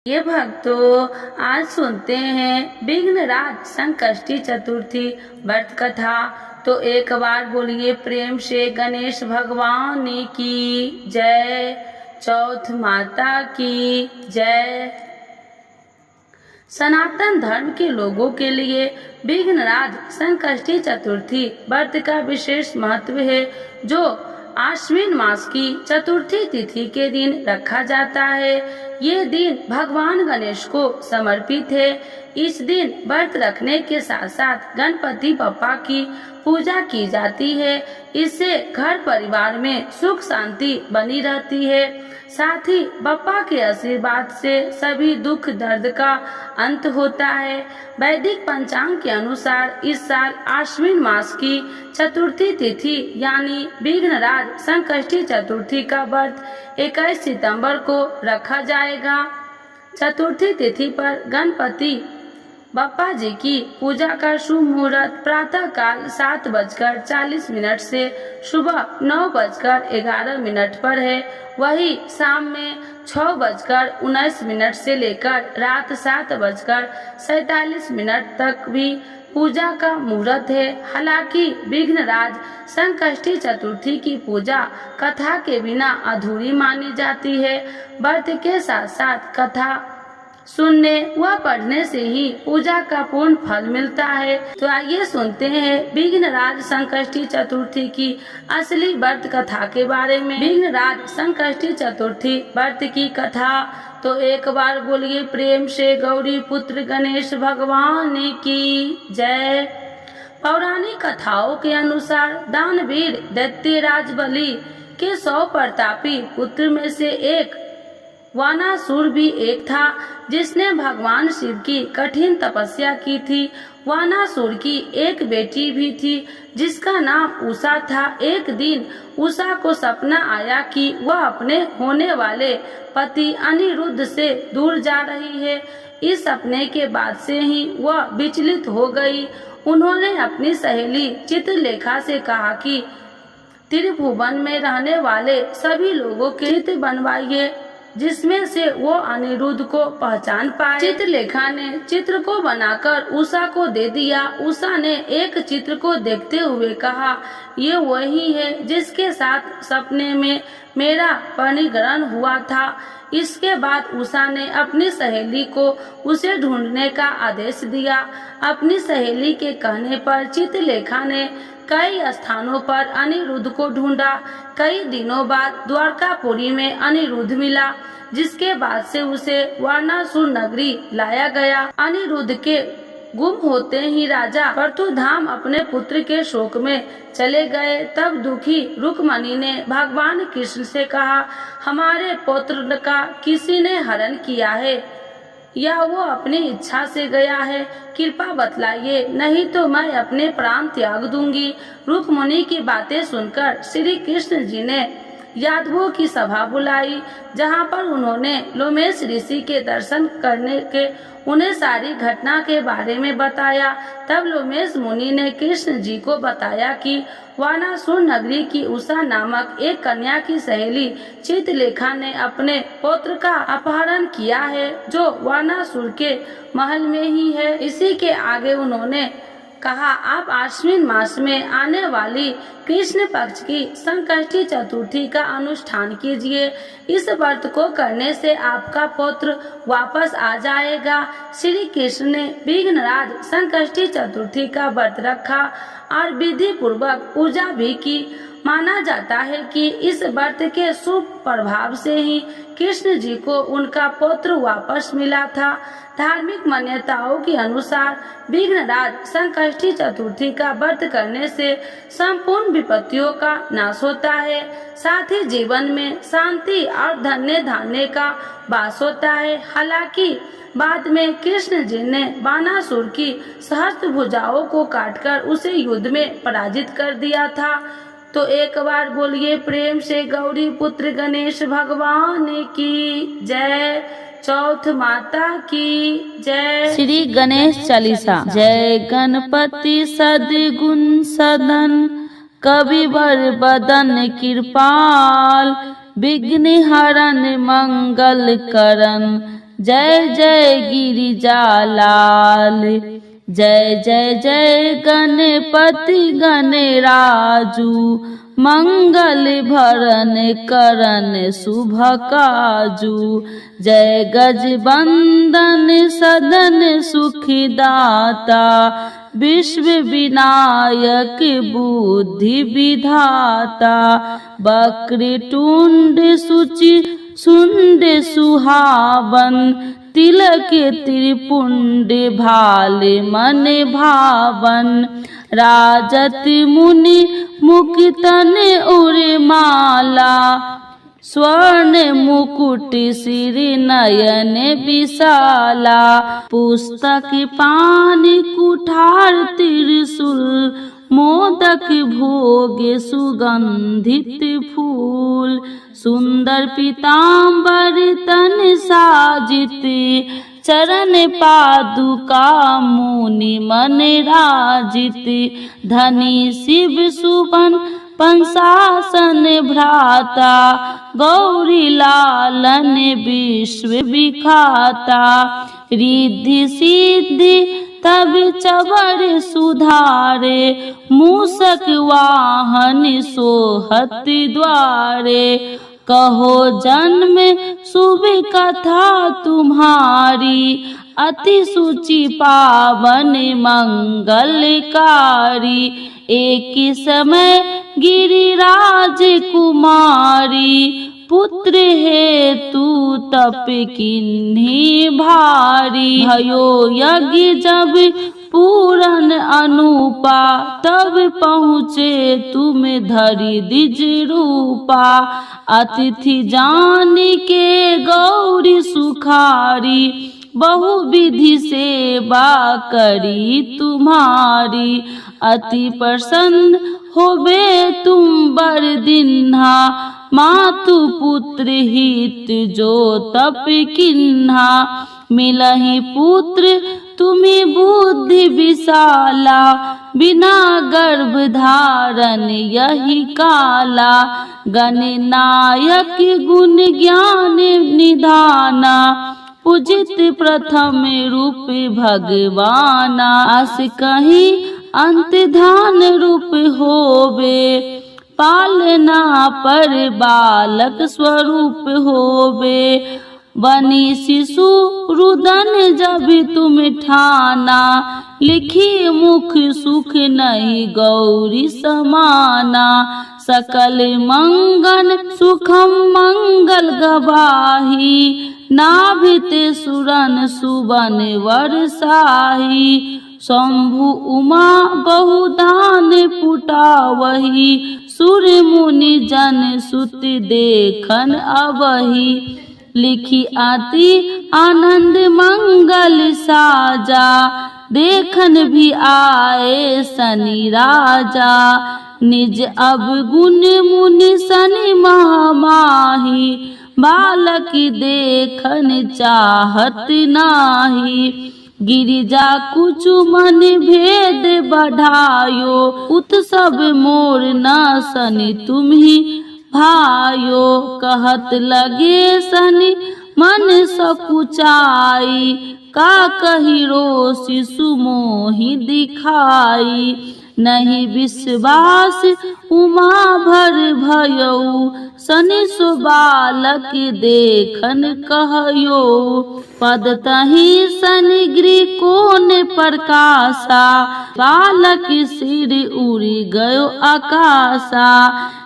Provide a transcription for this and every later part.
ये भक्तों, आज सुनते हैं विघ्नराज संकष्टी चतुर्थी व्रत कथा। तो एक बार बोलिए प्रेम से गणेश भगवान की जय, चौथ माता की जय। सनातन धर्म के लोगों के लिए विघ्नराज संकष्टी चतुर्थी व्रत का विशेष महत्व है, जो आश्विन मास की चतुर्थी तिथि के दिन रखा जाता है। ये दिन भगवान गणेश को समर्पित है। इस दिन व्रत रखने के साथ साथ गणपति बप्पा की पूजा की जाती है। इससे घर परिवार में सुख शांति बनी रहती है। साथ ही बप्पा के आशीर्वाद से सभी दुख दर्द का अंत होता है। वैदिक पंचांग के अनुसार इस साल आश्विन मास की चतुर्थी तिथि यानी विघ्नराज संकष्टी चतुर्थी का व्रत 21 सितंबर को रखा जाएगा। चतुर्थी तिथि पर गणपति बप्पा जी की पूजा का शुभ मुहूर्त प्रातः काल 7:40 से सुबह 9:11 पर है। वही शाम में 6:19 से लेकर रात 7:47 तक भी पूजा का मुहूर्त है। हालांकि विघ्नराज संकष्टी चतुर्थी की पूजा कथा के बिना अधूरी मानी जाती है। व्रत के साथ साथ कथा सुनने व पढ़ने से ही पूजा का पूर्ण फल मिलता है। तो आइए सुनते हैं विघ्नराज संकष्टी चतुर्थी की असली व्रत कथा के बारे में। विघ्नराज संकष्टी चतुर्थी व्रत की कथा। तो एक बार बोलिए प्रेम से गौरी पुत्र गणेश भगवान की जय। पौराणिक कथाओं के अनुसार दानवीर दैत्यराज बलि के 100 प्रतापी पुत्र में से एक वानासुर भी एक था, जिसने भगवान शिव की कठिन तपस्या की थी। वानासुर की एक बेटी भी थी जिसका नाम उषा था। एक दिन उषा को सपना आया कि वह अपने होने वाले पति अनिरुद्ध से दूर जा रही है। इस सपने के बाद से ही वह विचलित हो गई। उन्होंने अपनी सहेली चित्रलेखा से कहा कि त्रिभुवन में रहने वाले सभी लोगों के चित्र बनवाइए, जिसमें से वो अनिरुद्ध को पहचान पाए। चित्रलेखा ने चित्र को बनाकर उषा को दे दिया। उषा ने एक चित्र को देखते हुए कहा, ये वही है जिसके साथ सपने में मेरा परिग्रहण हुआ था। इसके बाद उषा ने अपनी सहेली को उसे ढूंढने का आदेश दिया। अपनी सहेली के कहने पर चित्रलेखा ने कई स्थानों पर अनिरुद्ध को ढूंढा। कई दिनों बाद द्वारकापुरी में अनिरुद्ध मिला, जिसके बाद से उसे वानासुर नगरी लाया गया। अनिरुद्ध के गुम होते ही राजा परशुधाम अपने पुत्र के शोक में चले गए। तब दुखी रुक्मणी ने भगवान कृष्ण से कहा, हमारे पुत्र का किसी ने हरण किया है या वो अपनी इच्छा से गया है, कृपा बतलाइए, नहीं तो मैं अपने प्राण त्याग दूंगी। रुक्मणी की बातें सुनकर श्री कृष्ण जी ने यादवों की सभा बुलाई, जहां पर उन्होंने लोमेश ऋषि के दर्शन करने के उन्हें सारी घटना के बारे में बताया। तब लोमेश मुनि ने कृष्ण जी को बताया कि वानासुर नगरी की उषा नामक एक कन्या की सहेली चित्रलेखा ने अपने पुत्र का अपहरण किया है, जो वानासुर के महल में ही है। इसी के आगे उन्होंने कहा, आप आश्विन मास में आने वाली कृष्ण पक्ष की संकष्टी चतुर्थी का अनुष्ठान कीजिए। इस व्रत को करने से आपका पुत्र वापस आ जाएगा। श्री कृष्ण ने विघ्नराज संकष्टी चतुर्थी का व्रत रखा और विधि पूर्वक पूजा भी की। माना जाता है कि इस व्रत के शुभ प्रभाव से ही कृष्ण जी को उनका पुत्र वापस मिला था। धार्मिक मान्यताओं के अनुसार विघ्नराज संकष्टी चतुर्थी का व्रत करने से संपूर्ण विपत्तियों का नाश होता है। साथ ही जीवन में शांति और धन्य धान्य का वास होता है। हालांकि बाद में कृष्ण जी ने वानासुर की सहस्त्र भुजाओं को काटकर उसे युद्ध में पराजित कर दिया था। तो एक बार बोलिए प्रेम से गौरी पुत्र गणेश भगवान की जय, चौथ माता की जय। श्री गणेश चालीसा। जय गणपति सद्गुण सदन, कविवर बदन कृपाल, विघ्न हरण मंगल करण, जय जय गिरिजालाल। जय जय जय गणपति गणराजू, मंगल भरण करन शुभ काजू। जय गजबंदन सदन सुखदाता, विश्व विनायक बुद्धि विधाता। वक्रतुंड सुचि सुंड सुहावन, तिलक त्रिपुंड भाल मन भावन। राजत मुनि मुकुटन उर्माला, स्वर्ण मुकुट सिर नयन विशाला। पुस्तक पान कुठार त्रिशूल, मोदक भोग सुगंधित फूल। सुंदर पीताम्बर तन साजित, चरण पादुका मुनि मन राजित। धनी शिव सुबन पंसासन भ्राता, गौरी लालन विश्व विखाता। रिद्धि सिद्धि तब चवर सुधारे, मूषक वाहन सोहत द्वारे। कहो जन्म शुभ कथा तुम्हारी, अति सुचि पावन मंगलकारी। एक समय गिरिराज कुमारी, पुत्र हेतु तप किन्ही भारी। भयो यज्ञ जब पूरन अनुपा, तब पहुँचे तुम धरि द्विज रूपा। अतिथि जान के गौरी सुखारी, बहु विधि सेवा करी तुम्हारी। अति प्रसन्न होबे तुम बर दिन्हा, मातु पुत्र हित जो तप किन्हा। मिलहि पुत्र तुम्हें बुद्धि विशाला, बिना गर्भ धारण यही काला। गणनायक गुण ज्ञान निधाना, पूजित प्रथम रूप भगवाना। अस कहीं अंत धान रूप होवे, पालना पर बालक स्वरूप होवे। बनी शिशु रुदन जब तुम ठाना, लिखी मुख सुख नहीं गौरी समाना। सकल मंगल सुखम मंगल गवाही, नाभित सुरन सुबन वर्षाही। शंभु उमा बहुदान पुटावही, सुर मुनि जन सुत देखन अबही। लिखी आती आनंद मंगल साजा, देखन भी आए शनि राजा। निज अवगुण मुनि शनि महामाही, बालक देखन चाहत नाही। गिरिजा कुछु मन भेद बढ़ायो, उत्सव मोर न शनि तुम्ही भायो। कहत लगे शनि मन सकुचाई, का कहिरो शिशु मोहि दिखाई। नहीं विश्वास उमा भर भयऊ, शनि सो बालक देखन कहयो। पद तही शनि गृह कोन प्रकाशा, बालक सिर उड़ी गयो आकाशा।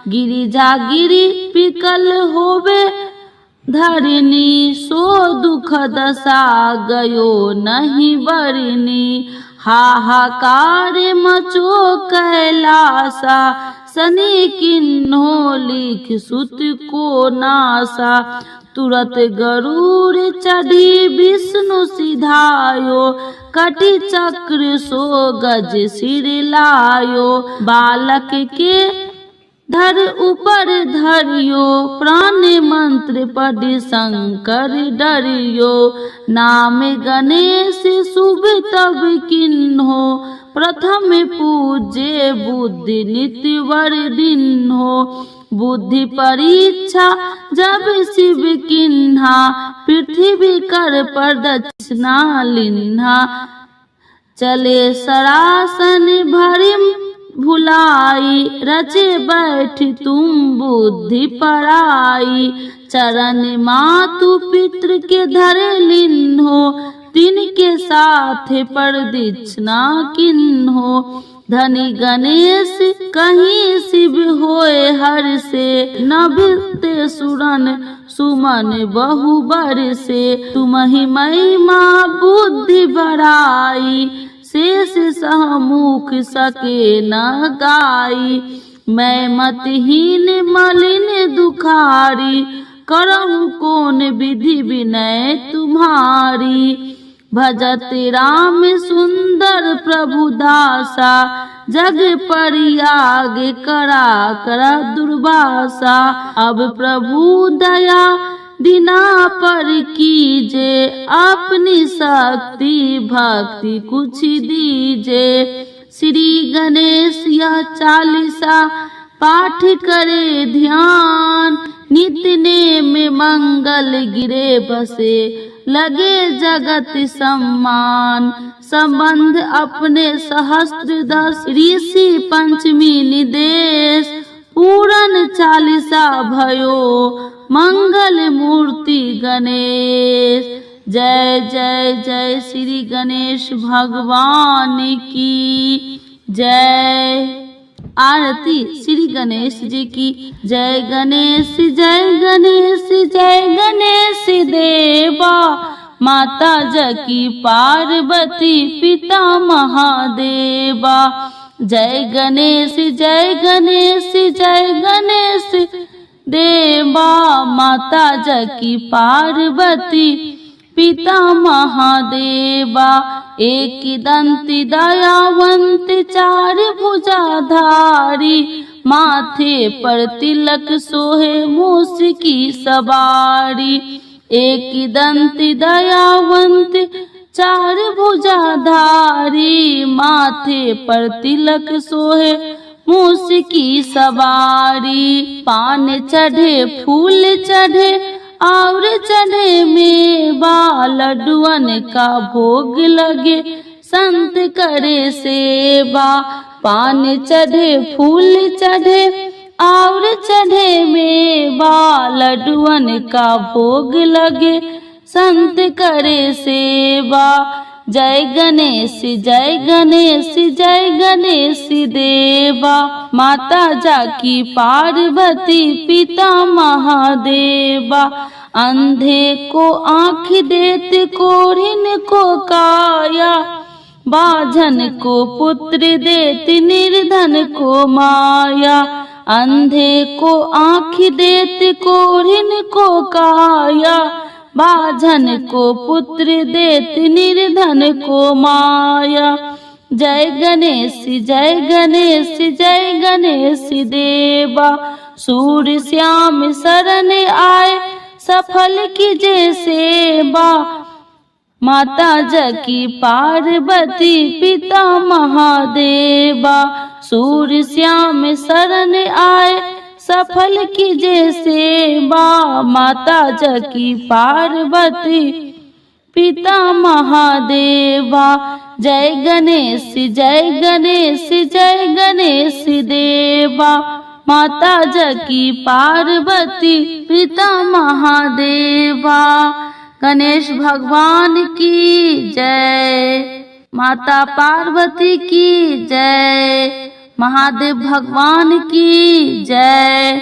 गिरिजा गिरि पिकल होवे धरनी, सो दुख दशा गयो नहीं बरनी। हाहाकार मचो कैलासा, शनि किन्हो लिख सुत को नासा। तुरत गरुड़ चढ़ी विष्णु सिधायो, कटि चक्र सो गज सिर लायो। बालक के धर ऊपर धरियो, प्राण मंत्र पढ़ि शंकर डरियो। नाम गणेश शुभ तब किन्हो, प्रथम पूज्य बुद्धि नित्य वर्धिन हो। बुद्धि परीक्षा जब शिव किन्हा, पृथ्वी कर प्रदक्षिणा लिन्हा। चले सरासन भरिम भुलाई, रचे बैठ तुम बुद्धि पराई। चरण मातु पितृ के धरे लिन्हो, तिनके साथ प्रदक्षिणा किन्हो। धनी गणेश कहीं शिव होए हर से, नभिते सुरन सुमन बहु बर से। तुम्हि महिमा बुद्धि बढ़ाई, शेष सहमुख सके न गाई। मैं मतहीन मलिन दुखारी, करहु कौन विधि विनय तुम्हारी। भजत राम सुंदर प्रभु दासा, जग परियाग करा करा दुर्वासा। अब प्रभु दया दीना पर कीजे, अपनी शक्ति भक्ति कुछ दीजे। श्री गणेश यह चालीसा पाठ करे ध्यान, नित्य नेम मंगल गिरे बसे, लगे जगत सम्मान। संबंध अपने सहस्त्र दस, ऋषि पंचमी निदेश। पूरन चालीसा भयो मंगल मूर्ति गणेश। जय जय जय श्री गणेश भगवान की जय। आरती श्री गणेश जी की। जय गणेश जय गणेश जय गणेश देवा, माता जकी पार्वती पिता महादेवा। जय गणेश जय गणेश जय गणेश देवा, माता जकी पार्वती पिता महादेवा। एक दंती दयावंत चार भुजाधारी, माथे पर तिलक सोहे मूस की सवारी। एक दंती दयावंत चार भुजाधारी, माथे पर तिलक सोहे मूस की सवारी। पान चढ़े फूल चढ़े और चढ़े मेवा, लड्डुअन का भोग लगे संत करे सेवा। पान चढ़े फूल चढ़े और चढ़े मेवा, लड्डुअन का भोग लगे संत करे सेवा। जय गणेश जय गणेश जय गणेश देवा, माता जाकी पार्वती पिता महादेवा। अंधे को आँख देते कोढ़िन को काया, बाझन को पुत्र देते निर्धन को माया। अंधे को आँख देते कोढ़िन को काया, बाझन को पुत्र देते निर्धन को माया। जय गणेश जय गणेश जय गणेश देवा, सूर्य श्याम शरण आए सफल कीजे सेवा। माता जकी पार्वती पिता महादेवा, सूर्य श्याम शरण आए सफल कीजे सेवा। माता जकी पार्वती पिता महादेवा। जय गणेश जय गणेश जय गणेश देवा, माता जकी पार्वती पिता महादेवा। गणेश भगवान की जय, माता पार्वती की जय, महादेव भगवान की जय।